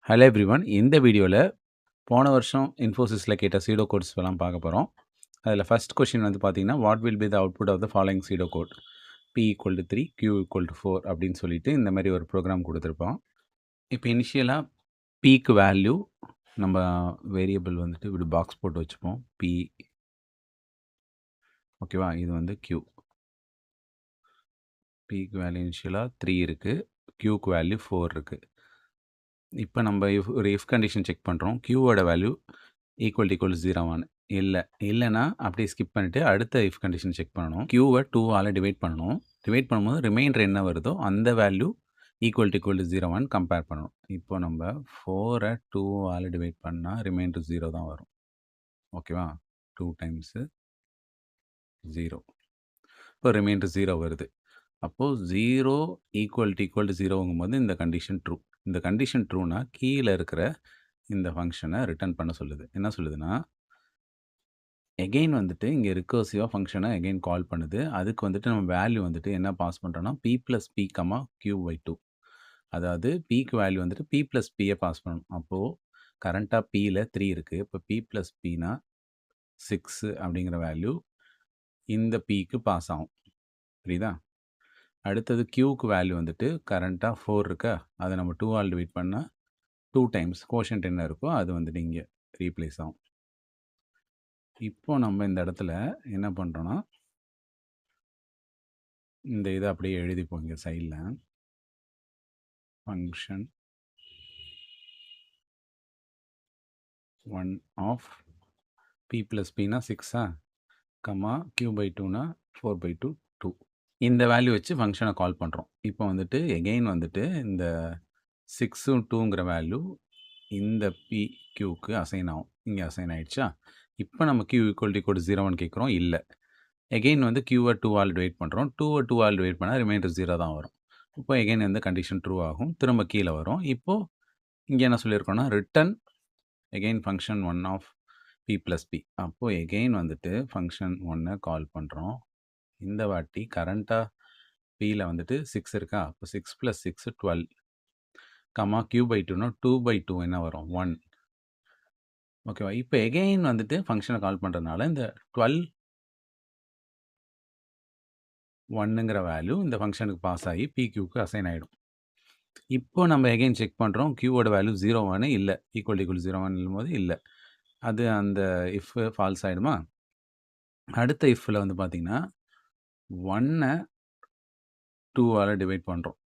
Hello everyone. இந்த வீடியோல போன வருஷம் இன்ஃபோசிஸ்ல கேட்ட சீடோ கோட்ஸ் எல்லாம் பார்க்க போறோம். அதில ஃபர்ஸ்ட் கொஸ்டின் வந்து பார்த்தீங்கன்னா, what will be the output of the following pseudo code? P = 3, Q = 4 அப்படின்னு சொல்லிட்டு இந்த மாரி ஒரு ப்ரோகிராம் குடுத்திருப்போம். இப்ப இனிஷியலா Pக்கு வேல்யூ நம்ம வேரியபிள் வந்துட்டு இப்படி பாக்ஸ் போட்டு வச்சுப்போம். P ஓகேவா? இது வந்து Q. Pக்கு வேல்யூ இனிஷியலா 3 இருக்கு. Qக்கு வேல்யூ 4 இருக்கு. இப்ப நம்ம ஒரு இஃப் கண்டிஷன் செக் பண்றோம். Qவோட வேல்யூ ஈக்குவல் 0 இல்லன்னா அப்படியே ஸ்கிப் பண்ணிட்டு அடுத்த இஃப் கண்டிஷன் செக் பண்ணணும். Qவை 2ஆல டிவைட் பண்ணணும். டிவைட் பண்ணும்போது ரிமைண்டர் என்ன வருதோ அந்த வேல்யூ ஈக்குவல் 0 கம்பேர் பண்ணணும். இப்போ நம்ம 4 2ஆல டிவைட் பண்ணா ரிமைண்டர் 0 தான் வரும். ஓகேவா? 2 டைம்ஸ் 0. இப்போ ரிமைண்டர் 0 வருது. அப்போ 0 ஈக்குவல் 0ங்கும்போது இந்த கண்டிஷன் ட்ரூ. இந்த கண்டிஷன் ட்ரூனா கீழ இருக்கிற இந்த ஃபங்ஷனை ரிட்டர்ன் பண்ண சொல்லுது. என்ன சொல்லுதுன்னா, எகெயின் வந்துட்டு இங்க ரிகர்சிவா ஃபங்ஷனை எகெயின் கால் பண்ணுது. அதுக்கு வந்துட்டு நம்ம வேல்யூ வந்துட்டு என்ன பாஸ் பண்றோம்னா, p + p, q/2. அதாவது pக்கு வேல்யூ வந்துட்டு p + pய பாஸ் பண்ணணும். அப்போ கரண்ட்டா pல 3 இருக்கு. இப்போ p + pனா 6 அப்படிங்கிற வேல்யூ இந்த pக்கு பாஸ் ஆகும். புரியுதா? அடுத்தது qக்கு வேல்யூ வந்துட்டு கரண்ட்டா 4 இருக்கா? அதை நம்ம 2ஆல் டிவைட் பண்ணா 2 டைம்ஸ் கோஷன்ட் என்ன இருக்கோ அது வந்துட்டு இங்க ரீப்ளேஸ் ஆகும். இப்போ நம்ம இந்த இடத்துல என்ன பண்றோம்னா, இந்த இதை அப்படியே எழுதிப்போம் இங்க சைடில். ஃபங்க்ஷன் 1 ஆஃப் p + pனா 6 கமா q/2னா 4/2 2. இந்த வேல்யூ வச்சு ஃபங்க்ஷனை கால் பண்ணுறோம். இப்போ வந்துட்டு எகெயின் வந்துட்டு இந்த 6 2ங்கிற வேல்யூ இந்த pqக்கு அசைன் ஆகும். இங்கே அசைன் ஆயிடுச்சா? இப்போ நம்ம q = 0 கேட்குறோம். இல்லை. எகெயின் வந்து qவை 2ஆல் டிவைட் பண்ணுறோம். 2வை 2ஆல் டிவைட் பண்ணால் ரிமைண்டர் 0 தான் வரும். இப்போ எகெயின் வந்து கண்டிஷன் ட்ரூ ஆகும். திரும்ப கீழே வரும். இப்போ இங்கே என்ன சொல்லியிருக்கோம்னா, return again function 1 of p + p. அப்போ எகெயின் வந்துட்டு ஃபங்க்ஷன் 1 கால் பண்ணுறோம். இந்த வாட்டி கரண்ட்டா pல வந்துட்டு 6 இருக்கா? அப்போ 6 + 6 12 கமா q/2னா 2/2 என்ன வரும்? 1. ஓகேவா? இப்போ எகெயின் வந்துட்டு ஃபங்க்ஷனை கால் பண்ணுறதுனால இந்த 12 1ங்கிற வேல்யூ இந்த ஃபங்க்ஷனுக்கு பாஸ் ஆகி pqக்கு அசைன் ஆகிடும். இப்போ நம்ம எகெயின் செக் பண்ணுறோம். qவோட வேல்யூ 0 இல்லை. ஈக்குவல் 0 போது இல்லை. அது அந்த இஃப் ஃபால்ஸ் ஆகிடுமா? அடுத்த இஃப்ல வந்து பார்த்தீங்கன்னா 1 2ஆல டிவைட் பண்ணுறோம்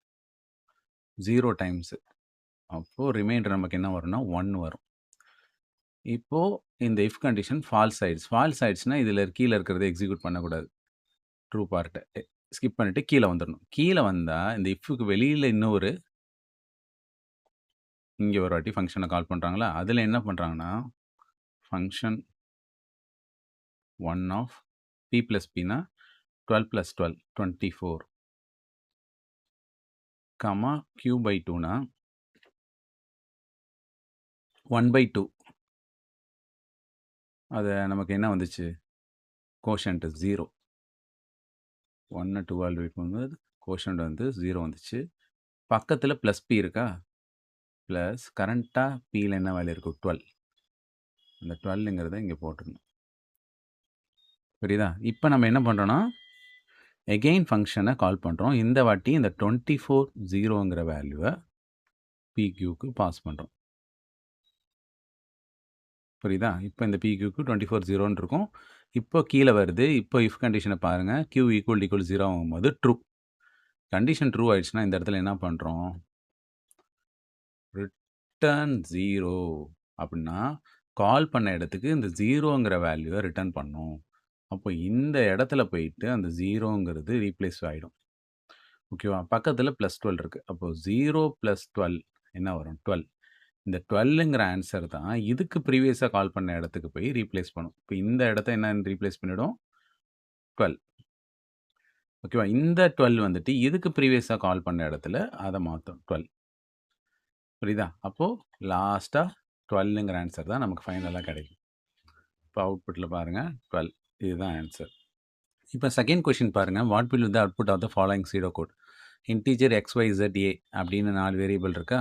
0 டைம்ஸ். அப்போ ரிமைண்டர் நமக்கு என்ன வரும்னா 1 வரும். இப்போ இந்த இஃப் கண்டிஷன் ஃபால்ஸ் ஆயிடுச்சு. ஃபால்ஸ் ஆயிடுச்சுன்னா இதில் கீழே இருக்கிறத எக்ஸிக்யூட் பண்ணக்கூடாது. ட்ரூ பார்ட்டை ஸ்கிப் பண்ணிட்டு கீழே வந்துடணும். கீழே வந்தால் இந்த இஃப்க்கு வெளியில் இன்னொரு இங்கே ஒரு வாட்டி ஃபங்க்ஷனை கால் பண்ணுறாங்களா? அதில் என்ன பண்ணுறாங்கன்னா, ஃபங்க்ஷன் 1 ஆஃப் p + pனா 12 + 12 24 கமா q/2னா 1/2. அது நமக்கு என்ன வந்துச்சு? கோஷன்ட் 0. 1 2ஆல் டிவைட் பண்ணும்போது கோஷன்ட் வந்து 0 வந்துச்சு. பக்கத்தில் +p இருக்கா? ப்ளஸ் கரண்ட்டா pல என்ன வேல்யூ இருக்கும்? 12. அந்த 12ங்கிறத இங்கே போட்டுருணும். புரியுதா? இப்போ நம்ம என்ன பண்ணுறோன்னா, எகெயின் ஃபங்க்ஷனை கால் பண்ணுறோம். இந்த வாட்டி இந்த 24 0ங்கிற வேல்யூவை pqக்கு பாஸ் பண்ணுறோம். புரியுதா? இப்போ இந்த pqக்கு 24 0ன்னு இருக்கும். இப்போ கீழே வருது. இப்போ இஃப் கண்டிஷனை பாருங்கள். q = 0 ஆகும்போது ட்ரூ. கண்டிஷன் ட்ரூ ஆயிடுச்சுன்னா இந்த இடத்துல என்ன பண்ணுறோம்? ரிட்டர்ன் 0 அப்படின்னா கால் பண்ண இடத்துக்கு இந்த 0ங்கிற வேல்யூவை ரிட்டர்ன் பண்ணும். அப்போ இந்த இடத்துல போயிட்டு அந்த 0ங்கிறது ரீப்ளேஸ் ஆகிடும். ஓகேவா? பக்கத்தில் +12 இருக்குது. அப்போ 0 + 12 என்ன வரும்? 12. இந்த 12ங்கிற ஆன்சர் தான் இதுக்கு ப்ரீவியஸாக கால் பண்ண இடத்துக்கு போய் ரீப்ளேஸ் பண்ணும். இப்போ இந்த இடத்த என்ன ரீப்ளேஸ் பண்ணிடும்? 12. ஓகேவா? இந்த 12 வந்துட்டு இதுக்கு ப்ரீவியஸாக கால் பண்ண இடத்துல அதை மாற்றும் 12. புரியுதா? அப்போது லாஸ்ட்டாக 12ங்கிற ஆன்சர் தான் நமக்கு ஃபைனலாக கிடைக்கும். இப்போ அவுட்புட்டில் பாருங்கள் 12. இதுதான் ஆன்சர். இப்போ செகண்ட் கொஷின் பாருங்கள். What will the output of the following pseudo code? Integer x, y, z, a அப்படின்னு 4 வேரியபிள் இருக்கா?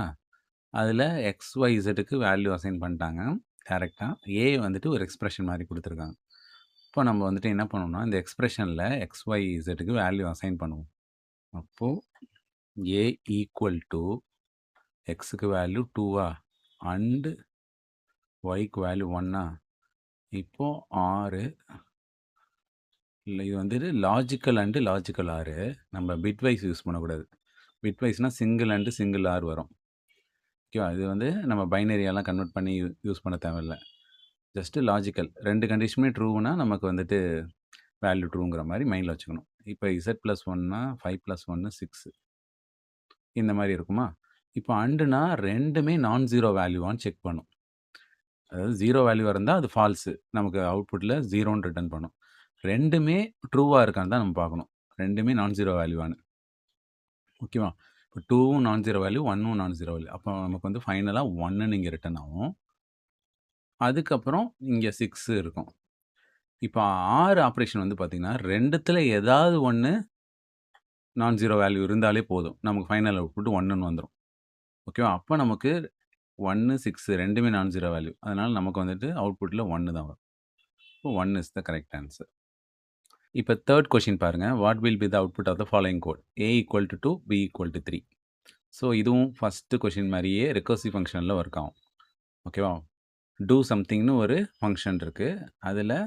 அதில எக்ஸ், ஒய், இசட்டுக்கு வேல்யூ அசைன் பண்ணிட்டாங்க டைரக்ட்டா. ஏ வந்துட்டு ஒரு எக்ஸ்பிரஷன் மாரி குடுத்துருக்காங்க. இப்போ நம்ம வந்துட்டு என்ன பண்ணணும்னா, இந்த எக்ஸ்பிரஷன்ல எக்ஸ், ஒய், இசட்டுக்கு வேல்யூ அசைன் பண்ணுவோம். அப்போ ஏ ஈக்குவல் டூ எக்ஸுக்கு வேல்யூ 2வா அண்ட் ஒய்க்கு வேல்யூ 1ஆ இப்போ 6 இல்ல இது வந்துட்டு லாஜிக்கல் அண்ட் லாஜிக்கல் ஆர். நம்ம பிட்வைஸ் யூஸ் பண்ணக்கூடாது. பிட்வைஸ்னா சிங்கிள் அண்ட் சிங்கிள் ஆர் வரும். ஓகேவா? இது வந்து நம்ம பைனரியெல்லாம் கன்வெர்ட் பண்ணி யூஸ் பண்ண தேவையில்ல. ஜஸ்ட் லாஜிக்கல் 2 கண்டிஷனுமே ட்ரூனா நமக்கு வந்துட்டு வேல்யூ ட்ரூங்கிற மாதிரி மைண்டில் வச்சுக்கணும். இப்போ இசட் ப்ளஸ் ஒன்னா 5 ப்ளஸ் 1 6 இந்த மாதிரி இருக்குமா? இப்போ அண்டுனா ரெண்டுமே நான் ஜீரோ வேல்யூவான்னு செக் பண்ணும். அதாவது ஜீரோ வேல்யூவாக இருந்தால் அது ஃபால்ஸு, நமக்கு அவுட்புட்டில் ஜீரோன்னு ரிட்டர்ன் பண்ணும். ரெண்டுமே ட்ரூவாக இருக்கான்னு தான் நம்ம பார்க்கணும். ரெண்டுமே நான் ஜீரோ வேல்யூவானு. ஓகேவா? இப்போ 2வும் நான் ஜீரோ வேல்யூ, 1ம் நான் ஜீரோ வேல்யூ. அப்போ நமக்கு வந்து ஃபைனலாக 1ன்னு இங்கே ரிட்டர்ன் ஆகும். அதுக்கப்புறம் இங்கே 6 இருக்கும். இப்போ 6 ஆப்ரேஷன் வந்து பார்த்தீங்கன்னா, ரெண்டுத்தில் ஏதாவது ஒன்று நான் ஜீரோ வேல்யூ இருந்தாலே போதும். நமக்கு ஃபைனல் அவுட்புட் 1ன்னு வந்துடும். ஓகேவா? அப்போ நமக்கு 1, 6 ரெண்டுமே நான் ஜீரோ வேல்யூ. அதனால் நமக்கு வந்துட்டு அவுட்புட்டில் 1 தான் வரும். இப்போ 1 இஸ் த கரெக்ட் ஆன்சர். இப்போ தேர்ட் கொஷின் பாருங்கள். What will be the output of the following code? A equal to 2, B equal to 3. So இதுவும் ஃபஸ்ட்டு கொஷின் மாதிரியே ரெக்கர்சிவ் ஃபங்க்ஷனில் ஒர்க் ஆகும். ஓகேவா? டூ சம்திங்னு ஒரு ஃபங்க்ஷன் இருக்குது. அதில்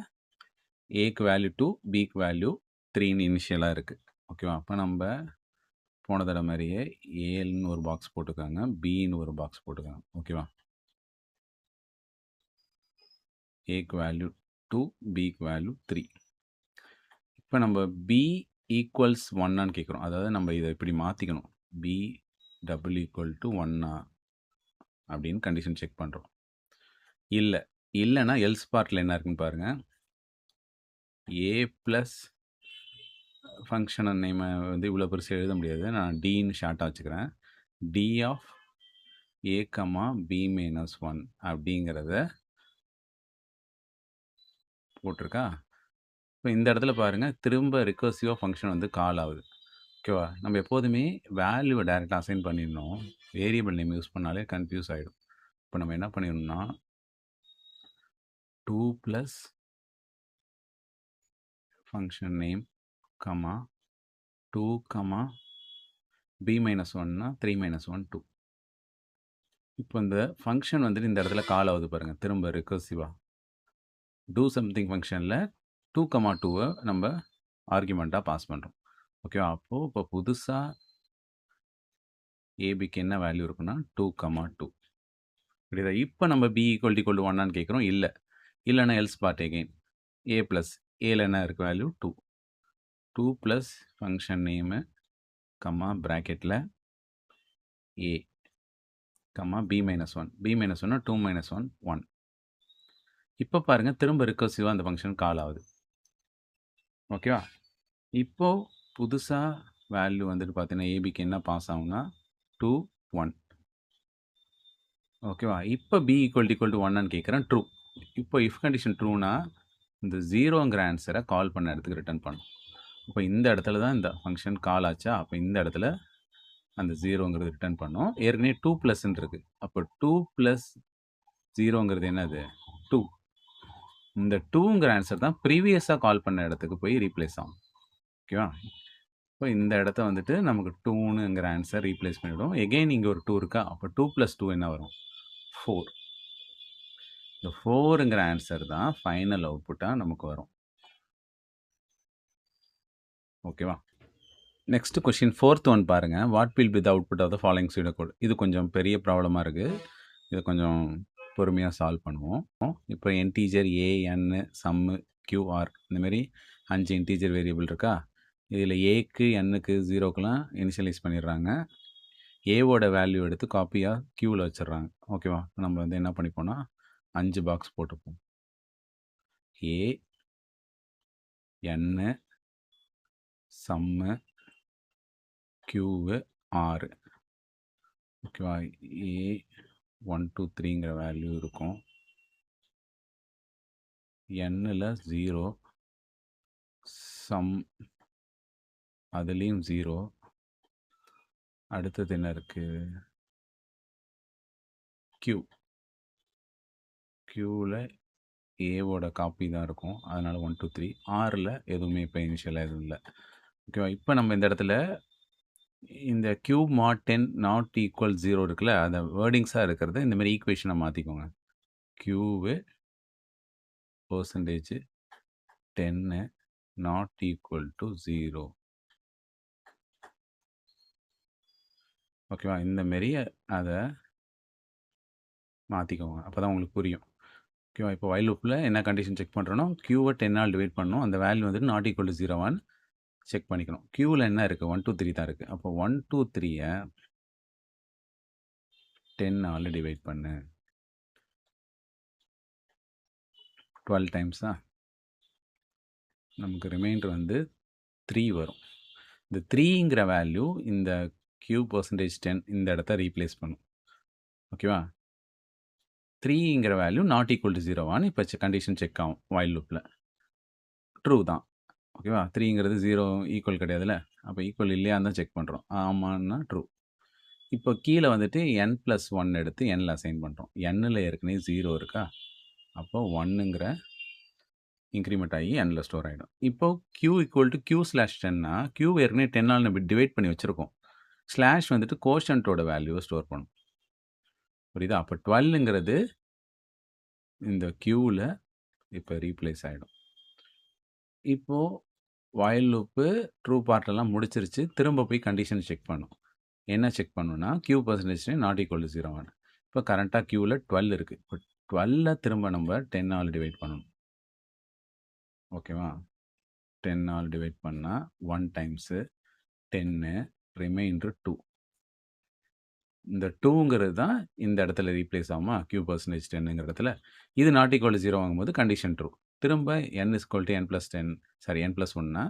ஏக்கு வேல்யூ 2, பிக்கு வேல்யூ 3ன்னு இனிஷியலாக இருக்குது. ஓகேவா? அப்போ நம்ம போன தடவை மாதிரியே ஏன்னு ஒரு பாக்ஸ் போட்டுக்காங்க, பின்னு ஒரு பாக்ஸ் போட்டுக்காங்க. ஓகேவா? ஏக்கு வேல்யூ 2, பிக்கு வேல்யூ 3. இப்போ நம்ம பி ஈக்குவல்ஸ் 1ஆன்னு கேட்குறோம். அதாவது நம்ம இதை இப்படி மாற்றிக்கணும். பி டபுள் ஈக்குவல் டு 1ஆ அப்படின்னு கண்டிஷன் செக் பண்ணுறோம். இல்லைன்னா எல்ஸ் பார்ட்டில் என்ன இருக்குன்னு பாருங்கள். ஏ ப்ளஸ் ஃபங்க்ஷன் நேமை வந்து இவ்வளோ பெருசு எழுத முடியாது. நான் டின்னு ஷார்ட்டாக வச்சுக்கிறேன். T of A comma B minus 1 அப்படிங்கிறத போட்டிருக்கா. இப்போ இந்த இடத்துல பாருங்கள், திரும்ப ரிகர்சிவாக ஃபங்க்ஷன் வந்து கால் ஆகுது. ஓகேவா? நம்ம எப்போதுமே வேல்யூவை டைரெக்டாக அசைன் பண்ணிடணும். வேரியபிள் நேம் யூஸ் பண்ணாலே கன்ஃபியூஸ் ஆகிடும். இப்போ நம்ம என்ன பண்ணிடணும்னா 2 plus function name comma 2 comma b minus 1னா 3 மைனஸ் 1 2. இப்போ இந்த ஃபங்க்ஷன் வந்துட்டு இந்த இடத்துல கால் ஆகுது பாருங்கள், திரும்ப ரிகர்சிவாக. டூ சம்திங் ஃபங்க்ஷனில் 2 கமா 2வை நம்ம ஆர்குமெண்ட்டாக பாஸ் பண்ணுறோம். ஓகேவா? அப்போது இப்போ புதுசாக ஏபிக்கு என்ன வேல்யூ இருக்குன்னா 2 கமா 2. புரியுதா? இப்போ நம்ம பி ஈக்குவல் டு 1ஆன்னு கேட்குறோம். இல்லைன்னா else part again A plus ஏல என்ன இருக்குது value 2. 2 plus function name comma ப்ராக்கெட்டில் A comma B minus 1. B minus 1 2 minus 1 1. இப்போ பாருங்கள், திரும்ப ரிகர்சிவாக அந்த ஃபங்க்ஷன் கால் ஆகுது. ஓகேவா? இப்போது புதுசாக வேல்யூ வந்துட்டு பார்த்தீங்கன்னா ஏபிக்கு என்ன பாஸ் ஆகும்னா 2 1. ஓகேவா? இப்போ பி ஈக்குவல் டு 1ஆன்னு கேட்குறேன். ட்ரூ. இப்போ இஃப் கண்டிஷன் ட்ரூனா இந்த ஜீரோங்கிற ஆன்சரை கால் பண்ண இடத்துக்கு ரிட்டர்ன் பண்ணும். இப்போ இந்த இடத்துல தான் இந்த ஃபங்க்ஷன் கால் ஆச்சா, அப்போ இந்த இடத்துல அந்த ஜீரோங்கிறது ரிட்டர்ன் பண்ணும். ஏற்கனவே 2 ப்ளஸ்ன்னு இருக்குது. அப்போ 2 ப்ளஸ் ஜீரோங்கிறது என்னது? 2. இந்த 2ங்கிற ஆன்சர் தான் ப்ரீவியஸாக கால் பண்ண இடத்துக்கு போய் ரீப்ளேஸ் ஆகும். ஓகேவா? இப்போ இந்த இடத்த வந்துட்டு நமக்கு 2னுங்கிற ஆன்சர் ரீப்ளேஸ் பண்ணிவிடும். எகெயின் இங்கே ஒரு 2 இருக்கா, அப்போ 2 + 2 என்ன வரும்? 4. இந்த 4ங்கிற ஆன்சர் தான் ஃபைனல் அவுட்புட்டாக நமக்கு வரும். ஓகேவா? நெக்ஸ்ட் கொஷின் ஃபோர்த் ஒன் பாருங்கள். What will be the output of the following pseudo code? இது கொஞ்சம் பெரிய ப்ராப்ளமாக இருக்குது. இதை கொஞ்சம் பொறுமையாக சால்வ் பண்ணுவோம். இப்போ இன்டீஜர் ஏ, என், சம்மு, கியூஆர் இந்தமாரி 5 இன்டீஜர் வேரியபிள் இருக்கா? இதில் ஏக்கு எண்ணுக்கு ஜீரோக்கெலாம் இனிஷியலைஸ் பண்ணிடுறாங்க. ஏவோட வேல்யூ எடுத்து காப்பியாக கியூவில் வச்சிடுறாங்க. ஓகேவா? நம்ம வந்து என்ன பண்ணிப்போம்னா 5 பாக்ஸ் போட்டுப்போம். ஏ, என், சம்மு, கியூவு, ஆறு. ஓகேவா? ஏ 1 2 3ங்கிற வேல்யூ இருக்கும். எண்ணில் 0, சம் அதுலேயும் 0. அடுத்தது என்ன இருக்குது? q qல ஏவோட காப்பி தான் இருக்கும். அதனால 1, 2, 3 ஆர்ல எதுவுமே இப்போ இனிஷியலாக எதுவும் இல்லை. ஓகேவா? இப்போ நம்ம இந்த இடத்துல இந்த கியூப் மாட் 10 நாட் ஈக்குவல் 0 இருக்குல்ல, அந்த வேர்டிங்ஸாக இருக்கிறத இந்த மாதிரி ஈக்குவேஷனை மாற்றிக்கோங்க. கியூவு பர்சன்டேஜ் 10 நாட் ஈக்குவல் டு 0. ஓகேவா? இந்த மாரி அதை மாற்றிக்கோங்க. அப்போ தான் உங்களுக்கு புரியும். ஓகேவா? இப்போ வைல் லூப்பில் என்ன கண்டிஷன் செக் பண்ணுறோன்னா, கியூவை 10ஆல் டிவைட் பண்ணணும். அந்த வேல்யூ வந்துட்டு நாட் ஈக்குவல் டு 0 செக் பண்ணிக்கணும். கியூவில் என்ன இருக்குது? 1, 2, 3 தான் இருக்குது. அப்போ 1, 2, 3 10ஆல் டிவைட் பண்ணு. 12 டைம்ஸா நமக்கு ரிமைண்டர் வந்து 3 வரும். இந்த 3ங்கிற வேல்யூ இந்த கியூ பர்சன்டேஜ் 10 இந்த இடத்த ரீப்ளேஸ் பண்ணும். ஓகேவா? 3ங்கிற வேல்யூ நாட் ஈக்குவல் டு 0 இப்போ கண்டிஷன் செக் ஆகும் வைல் லூப்பில். ட்ரூ தான். ஓகேவா? 3ங்கிறது 0 ஈக்குவல் கிடையாதுல்ல, அப்போ ஈக்குவல் இல்லையான்னு தான் செக் பண்ணுறோம். ஆமான்னா ட்ரூ. இப்போ கீழே வந்துட்டு n+1 எடுத்து nல அசைன் பண்ணுறோம். nல ஏற்கனவே 0 இருக்கா, அப்போ 1ங்கிற இன்க்ரிமெண்ட் ஆகி nல ஸ்டோர் ஆகிடும். இப்போ q ஈக்குவல் டு q/10னா q ஏற்கனவே 10ஆல் நம்ம டிவைட் பண்ணி வச்சுருக்கோம். ஸ்லாஷ் வந்துட்டு கோஷன்ட்டோட வேல்யூவை ஸ்டோர் பண்ணும். புரியுதா? அப்போ 12ங்கிறது இந்த க்யூவில் இப்போ ரீப்ளேஸ் ஆகிடும். இப்போது வைல் லூப்பு ட்ரூ பார்ட்டெல்லாம் முடிச்சிருச்சு. திரும்ப போய் கண்டிஷன் செக் பண்ணும். என்ன செக் பண்ணுன்னா, q percentage not equal to 0 இப்போ கரண்ட்டாக க்யூவில் 12 இருக்குது. இப்போ 12 திரும்ப நம்ம 10ஆல் டிவைட் பண்ணணும். ஓகேவா? 10ஆல் டிவைட் பண்ணால் 1 டைம்ஸு 10 ரிமைண்டர் 2. இந்த 2ங்கிறது தான் இந்த இடத்துல ரீப்ளேஸ் ஆகுமா, q பர்சன்டேஜ் 10ங்கிற இடத்துல. இது நாட் ஈக்குவல் டு 0 வாங்கும்போது கண்டிஷன் ட்ரூ. திரும்ப n = n+10 சாரி n+1னா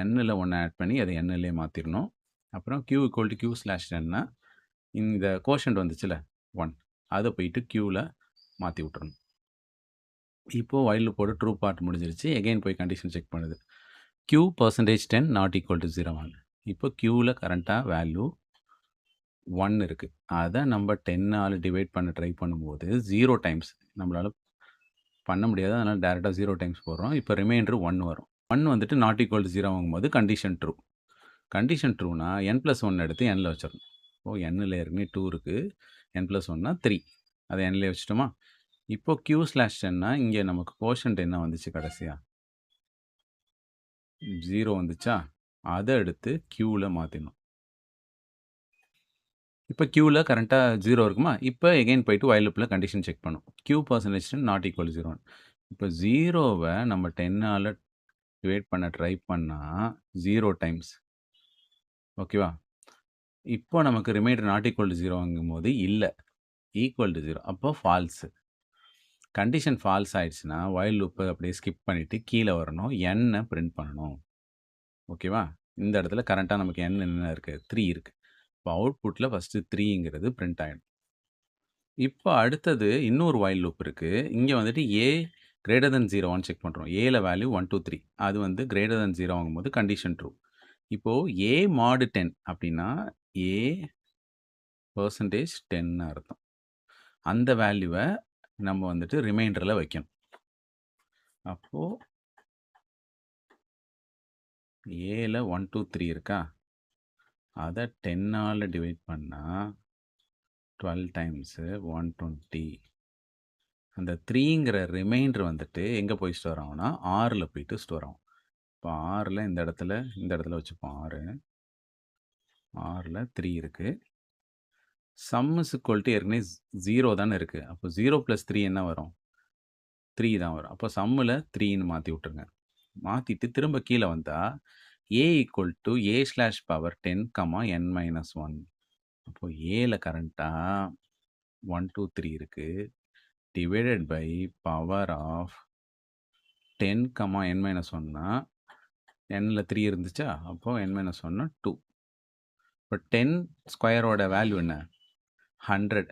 nல 1 ஆட் பண்ணி அதை nலயே மாற்றிடணும். அப்புறம் q = q/10னா இந்த கோஷன்ட் வந்துச்சுல 1, அதை போயிட்டு க்யூவில் மாற்றி விட்டுறணும். இப்போது வைல் லூப்போட ட்ரூ பார்ட் முடிஞ்சிருச்சு. எகைன் போய் கண்டிஷன் செக் பண்ணுது. q percentage 10 not equal to 0 இப்போ க்யூவில் கரண்ட்டாக வேல்யூ 1 இருக்குது. அதை நம்ம 10ஆல் டிவைட் பண்ண ட்ரை பண்ணும்போது 0 டைம்ஸ் நம்மளால் பண்ண முடியாது. அதனால் டேரெக்டாக 0 டைம்ஸ் போடுறோம். இப்போ ரிமைண்டர் 1 வரும். 1 வந்துட்டு நாட் ஈக்குவல் டு 0 வாங்கும்போது கண்டிஷன் ட்ரூ. கண்டிஷன் ட்ரூனா n+1 எடுத்து nல வச்சிடணும். nல ஏற்கனவே 2 இருக்குது. n+1னா 3. அதை nல வச்சுட்டோமா? இப்போ q/10னா இங்கே நமக்கு கோஷன்ட் என்ன வந்துச்சு கடைசியாக? 0 வந்துச்சா? அதை எடுத்து க்யூவில் மாற்றிடணும். இப்போ க்யூவில் கரண்ட்டாக 0 இருக்குமா? இப்போ எகைன் போயிட்டு வைல் லூப்பில் கண்டிஷன் செக் பண்ணும். q percentage not equal 0. இப்போ 0வை நம்ம 10ஆல் டிவைட் பண்ண ட்ரை பண்ணால் 0 டைம்ஸ். ஓகேவா? இப்போ நமக்கு ரிமைண்டர் நாட் ஈக்குவல் டு 0 இல்லை, ஈக்குவல் டு 0. அப்போ ஃபால்ஸு. கண்டிஷன் ஃபால்ஸ் ஆயிடுச்சுன்னா வைல் லூப்பை அப்படியே ஸ்கிப் பண்ணிவிட்டு கீழே வரணும், n பிரிண்ட் பண்ணணும். ஓகேவா? இந்த இடத்துல கரண்ட்டாக நமக்கு n என்ன இருக்குது? 3 இருக்குது. இப்போ அவுட்புட்டில் ஃபஸ்ட்டு 3ங்கிறது பிரிண்ட் ஆகிடும். இப்போ அடுத்தது இன்னொரு வைல் லூப் இருக்குது. இங்கே வந்துட்டு a greater than 0 செக் பண்ணுறோம். ஏல வேல்யூ 1, 2, 3 அது வந்து greater than 0 வாங்கும்போது கண்டிஷன் ட்ரூ. இப்போது a mod 10 அப்படின்னா a பர்சன்டேஜ் 10ன்னு அர்த்தம். அந்த வேல்யூவை நம்ம வந்துட்டு ரிமைண்டரில் வைக்கணும். அப்போது ஏல 1, 2, 3 இருக்கா, அதை 10ஆல் டிவைட் பண்ணால் 12 டைம்ஸு 120. அந்த 3ங்கிற ரிமைண்டர் வந்துட்டு எங்கே போய் ஸ்டோர் ஆகும்னா ஆறில் போயிட்டு ஸ்டோர் ஆகும். இப்போ ஆறில் இந்த இடத்துல வச்சுப்போம். ஆறில் 3 இருக்குது. சம் இஸ் ஈக்குவல் டு ஏற்கனவே 0 தானே இருக்குது. அப்போ 0 + 3 என்ன வரும்? 3 தான் வரும். அப்போ சம்மில் 3ன்னு மாற்றி விட்டுருங்க. மாற்றிட்டு திரும்ப கீழே வந்தால் a = a/10, n-1. அப்போ ஏல கரண்ட்டாக 1, 2, 3 இருக்குது. டிவைடட் பை பவர் ஆஃப் 10, n-1னா nல 3 இருந்துச்சா, அப்போ n-1னா 2. இப்போ 10 ஸ்கொயரோட வேல்யூ என்ன? 100.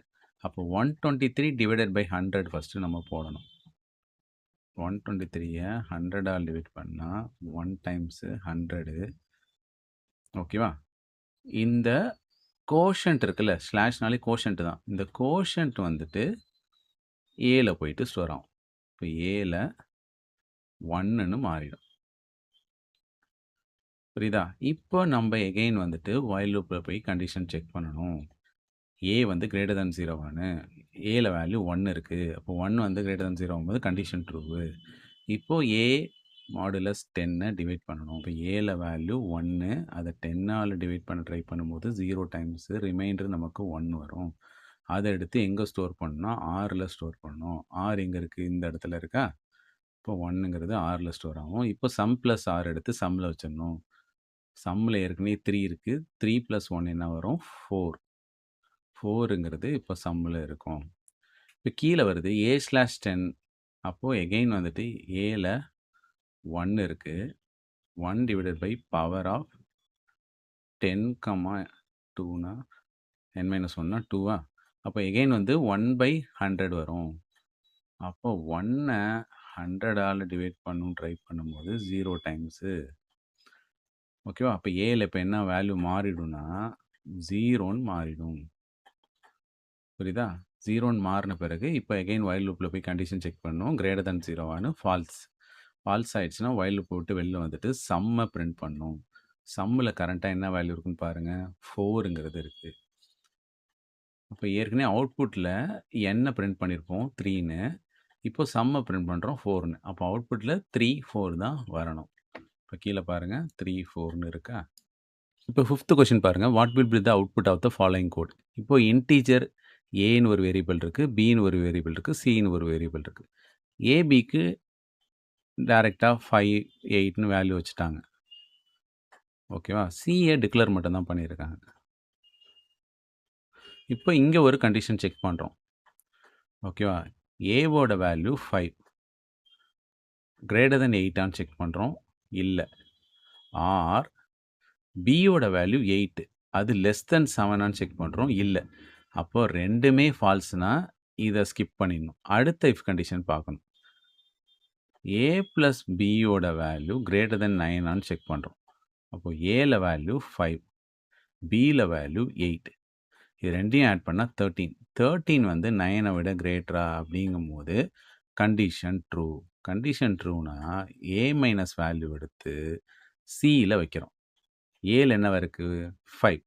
அப்போ 123 டிவைடட் பை 100 ஃபஸ்ட்டு நம்ம போடணும். 123 100ஆல் டிவைட் பண்ணால் 1 டைம்ஸு 100. ஓகேவா? இந்த கோஷன்ட் இருக்குல்ல, ஸ்லாஷ்னாலே கோஷன்ட் தான். இந்த கோஷன்ட் வந்துட்டு ஏல போயிட்டு ஸ்டோர் ஆகும். இப்ப ஏல 1ன்னு மாறிடும். புரியுதா? இப்போ நம்ப எகைன் வந்துட்டு வைல் லூப்ல போய் கண்டிஷன் செக் பண்ணணும். ஏ வந்து கிரேட்டர் தென் 0வான்னு. ஏல வேல்யூ 1 இருக்கு. அப்போ 1 வந்து கிரேட்டர் தென் 0 ஆகும்போது கண்டிஷன் ட்ரூவு. இப்போ ஏ மாடுலஸ் 10 டிவைட் பண்ணணும். இப்போ ஏல வேல்யூ 1 அதை 10ஆல டிவைட் பண்ண ட்ரை பண்ணும்போது 0 டைம்ஸ் ரிமைண்டர் நமக்கு 1 வரும். அதை எடுத்து எங்கே ஸ்டோர் பண்ணணும்னா ஆறில் ஸ்டோர் பண்ணணும். ஆர் எங்கே இருக்குது? இந்த இடத்துல இருக்கா? இப்போ 1ங்கிறது ஆறில் ஸ்டோர் ஆகும். இப்போ சம் ப்ளஸ் ஆர் எடுத்து சம்மில் வச்சிடணும். சம்மில் ஏற்கனவே 3 இருக்குது. 3 + 1 என்ன வரும்? 4. 4ங்கிறது இப்போ சம்மில் இருக்கும். இப்போ கீழே வருது A/10. அப்போது எகெயின் வந்துட்டு ஏல 1 இருக்குது. 1 டிவைடட் பை பவர் ஆஃப் 10, 2னா n-1னா 2வா? அப்போ எகெயின் வந்து 1/100 வரும். அப்போ 1 100ஆல் டிவைட் பண்ணணும்னு ட்ரை பண்ணும்போது 0 டைம்ஸு. ஓகேவா? அப்போ ஏல இப்போ என்ன வேல்யூ மாறிடும்னா 0ன்னு மாறிடும். புரியுதா? 0ன்னு மாறின பிறகு இப்போ எகெயின் வைல் லூப்பில் போய் கண்டிஷன் செக் பண்ணணும். கிரேட்டர் தென் 0வான்னு ஃபால்ஸ். ஃபால்ஸ் ஆயிடுச்சுன்னா வைல் லூப் விட்டு வெளில வந்துட்டு சம்மை பிரிண்ட் பண்ணணும். சம்மில் கரண்ட்டாக என்ன வேல்யூ இருக்குன்னு பாருங்கள். 4ங்கிறது இருக்குது. அப்போ ஏற்கனவே அவுட்புட்டில் என்ன பிரிண்ட் பண்ணியிருப்போம்? 3ன்னு. இப்போ சம்மை பிரிண்ட் பண்ணுறோம் 4ன்னு. அப்போ அவுட்புட்டில் 3, 4 தான் வரணும். இப்போ கீழே பாருங்கள் 3, 4ன்னு இருக்கா? இப்போ 5th கொஸ்டின் பாருங்கள். What will be the output of the following code? இப்போ இன்டீஜர் ஏன்னு ஒரு வேரியபிள் இருக்குது, பின்னு ஒரு வேரியபிள் இருக்குது, சின்னு ஒரு வேரியபிள் இருக்குது. ஏபிக்கு டைரெக்டாக 5, 8ன்னு வேல்யூ வச்சுட்டாங்க. ஓகேவா? சிஏ டிக்ளேர் மட்டும் தான் பண்ணியிருக்காங்க. இப்போ இங்கே ஒரு கண்டிஷன் செக் பண்ணுறோம். ஓகேவா? ஏவோட வேல்யூ 5. கிரேட்டர் தென் 8ஆன்னு செக் பண்ணுறோம். இல்லை. ஆர் பியோட வேல்யூ 8. அது லெஸ் தென் 7ஆன்னு செக் பண்ணுறோம். இல்லை. அப்போ ரெண்டுமே ஃபால்ஸ்னா இதை ஸ்கிப் பண்ணிடணும். அடுத்த இஃப் கண்டிஷன் பார்க்கணும். ஏ ப்ளஸ் பியோட வேல்யூ கிரேட்டர் தென் 9ஆன்னு செக் பண்ணுறோம். அப்போ ஏல வேல்யூ 5, பியில் வேல்யூ 8. இது ரெண்டையும் ஆட் பண்ணால் 13. 13 வந்து 9ஐ விட கிரேட்டரா அப்படிங்கும்போது கண்டிஷன் ட்ரூ. கண்டிஷன் ட்ரூனா ஏ மைனஸ் வேல்யூ எடுத்து சியில் வைக்கிறோம். ஏல என்ன இருக்குது? 5.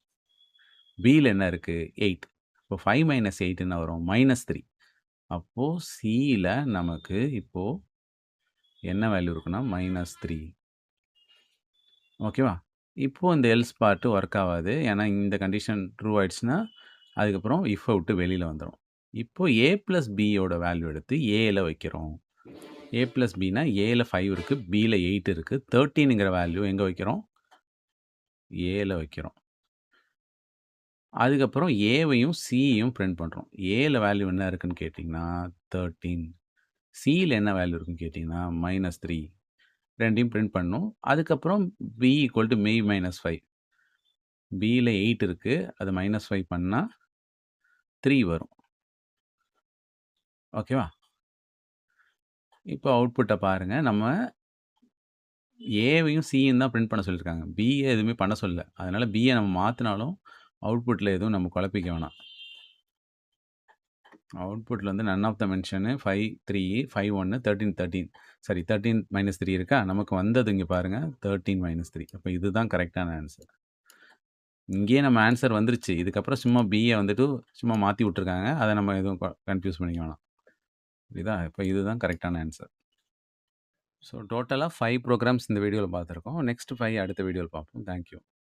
பியில் என்ன இருக்குது? 8. இப்போ 5 - 8 என்ன வரும்? -3. அப்போது சியில் நமக்கு இப்போது என்ன வேல்யூ இருக்குன்னா -3. ஓகேவா? இப்போது இந்த எல்ஸ் பார்ட்டு ஒர்க் ஆகாது. ஏன்னா இந்த கண்டிஷன் ட்ரூ ஆயிடுச்சுன்னா அதுக்கப்புறம் இஃப்பை விட்டு வெளியில் வந்துடும். இப்போது ஏ ப்ளஸ் பியோட வேல்யூ எடுத்து ஏல வைக்கிறோம். ஏ ப்ளஸ் பினா ஏல 5 இருக்குது, பியில் 8 இருக்குது. 13ங்கிற வேல்யூ எங்கே வைக்கிறோம்? ஏல வைக்கிறோம். அதுக்கப்புறம் ஏவையும் சியையும் பிரிண்ட் பண்ணுறோம். ஏல வேல்யூ என்ன இருக்குன்னு கேட்டிங்கன்னா 13. சியில் என்ன வேல்யூ இருக்குன்னு கேட்டிங்கன்னா -3. ரெண்டையும் பிரிண்ட் பண்ணணும். அதுக்கப்புறம் பி ஈக்குவல் டு மெய் -5. பியில் 8 இருக்குது, அது -5 பண்ணால் 3 வரும். ஓகேவா? இப்போ அவுட்புட்டை பாருங்கள். நம்ம ஏவையும் சியும் தான் பிரிண்ட் பண்ண சொல்லியிருக்காங்க. பியை எதுவுமே பண்ண சொல்லல. அதனால் பியை நம்ம மாற்றினாலும் அவுட்புட்டில் எதுவும் நம்ம குழப்பிக்க வேணாம். அவுட்புட்டில் வந்து நன் ஆஃப் த மென்ஷனு 5, 3, 5, 1, 13, 13. சரி 13 - 3 இருக்கா? நமக்கு வந்தது இங்கே பாருங்கள் 13 - 3. அப்போ இதுதான் கரெக்டான ஆன்சர். இங்கேயே நம்ம ஆன்சர் வந்துருச்சு. இதுக்கப்புறம் சும்மா பியை வந்துட்டு சும்மா மாற்றி விட்ருக்காங்க. அதை நம்ம எதுவும் கன்ஃபியூஸ் பண்ணிக்க வேணாம். புரியுதா? இப்போ இதுதான் கரெக்டான ஆன்சர். ஸோ டோட்டலாக 5 ப்ரோக்ராம்ஸ் இந்த வீடியோவில் பார்த்துருக்கோம். நெக்ஸ்ட் 5 அடுத்த வீடியோவில் பார்ப்போம். தேங்க்யூ.